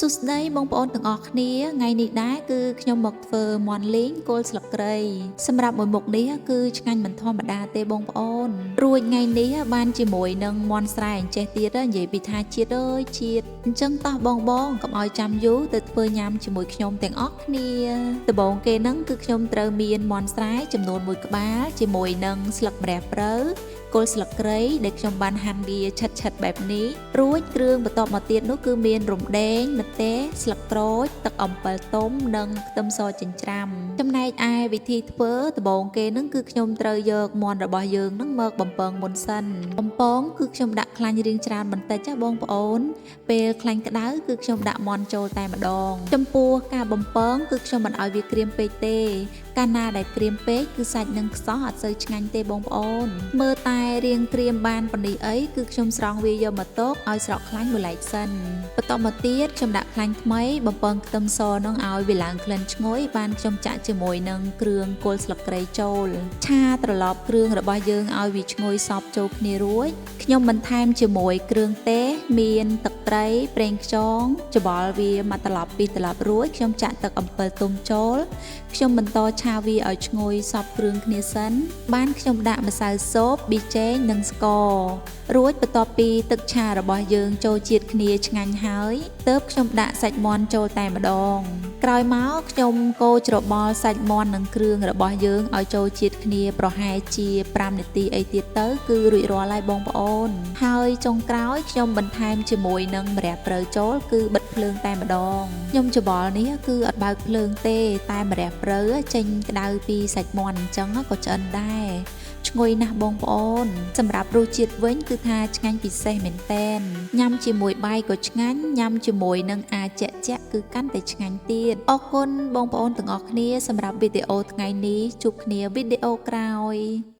សួស្តីបងប្អូនទាំងអស់គ្នាថ្ងៃនេះដែរគឺខ្ញុំមកធ្វើមាន់លីងគល់ស្លឹកគ្រៃសម្រាប់មួយមុខនេះគឺឆ្ងាញ់មិនធម្មតាទេបងប្អូនរួចថ្ងៃនេះបានជាមួយនឹងមាន់ស្រែអញ្ចេះទៀតនិយាយពីថាជាតិអើយជាតិអញ្ចឹងតោះបងកុំឲ្យចាំយូរទៅធ្វើញ៉ាំជាមួយខ្ញុំទាំងអស់គ្នាដំបូងគេហ្នឹងគឺខ្ញុំត្រូវមានមាន់ស្រែចំនួន1ក្បាលជាមួយនឹងស្លឹកម្រះព្រៅគល់ស្លឹកគ្រៃដែលខ្ញុំបានហាន់វាឆិតបែបនេះរួចគ្រឿងបន្ទាប់មកទៀតនោះគឺមានរំដេងម្ទេសស្លឹកក្រូចទឹកអំពិលទុំនិងខ្ទឹមសចិញ្ច្រាំចំណែកឯវិធីធ្វើដំបូងគេនឹងគឺខ្ញុំត្រូវយកមាន់របស់យើងនឹងមកបំពងមុនសិនបំពងគឺខ្ញុំដាក់ខ្លាញ់រាងច្រើនបន្តិចចាបងប្អូនពេលខ្លាញ់ក្តៅគឺខ្ញុំដាក់មាន់ចូលតែម្ដងចំពោះការបំពងគឺខ្ញុំមិនឲ្យវាក្រៀមពេកទេកាលណាដែលក្រៀមពេកគឺសាច់នឹងខ្សោះអត់សូវឆ្ងាញ់ទេបងប្អូនមើលតែរៀងក្រៀមបានប៉ុណ្នេះអីគឺខ្ញុំស្រង់វាយកមកទុកឲ្យស្រក់ខ្លាញ់មួយឡែកសិនបន្តមកទៀតខ្ញុំដាក់ខ្លាញ់ថ្មីបំពងខ្ទឹមសនឹងឲ្យវាឡើងក្លិនឈ្ងុយបានខ្ញុំចាក់ជាមួយនឹងគ្រឿងគល់ស្លឹកគ្រៃចូលឆាត្រឡប់គ្រឿងរបស់យើងឲ្យវាឈ្ងុយសព្វចូលគ្នារួចខ្ញុំបន្ថែមជាមួយគ្រឿងទេសមានទឹកត្រីប្រេងខ្យងច្បល់វាមកត្រឡប់ពីត្រឡប់រួចខ្ញុំចាក់ទឹកអំពិលទុំចូលខ្ញុំបន្តឆាវាឲ្យឈ្ងុយសព្វគ្រឿងគ្នាសិនបានខ្ញុំដាក់ម្សៅស៊ុបប៊ីចេងនិងស្កររួចបន្ទាប់ពីទឹកឆារបស់យើងចូលជាតិគ្នាឆ្ងាញ់ហើយទើបខ្ញុំដាក់សាច់មាន់ចូលតែម្ដងក្រោយមកខ្ញុំកូរច្របល់សាច់មាន់និងគ្រឿងរបស់យើងឲ្យចូលជាតិគ្នាប្រហែលជា5នាទីអីទៀតទៅគឺរួចរាល់ហើយបងប្អូនហើយចុងក្រោយខ្ញុំបន្ថែមជាមួយនឹងម្រះព្រៅចូលគឺបិទភ្លើងតែម្ដងខ្ញុំច្បល់នេះគឺអត់បើកភ្លើងទេតែម្រះព្រៅចេញក្តៅពីសាច់មាន់អញ្ចឹងក៏ឆ្អិនដែរឈ្ងុយណាស់បងប្អូនសម្រាប់រសជាតិវិញគឺថាឆ្ងាញ់ពិសេសមែនតែនញ៉ាំជាមួយបាយក៏ឆ្ងាញ់ញ៉ាំជាមួយនឹងអាចជាក់គឺកាន់តែឆ្ងាញ់ទៀតអរគុណបងប្អូនទាំងអស់គ្នាសម្រាប់វីដេអូថ្ងៃនេះជួបគ្នាវីដេអូក្រោយ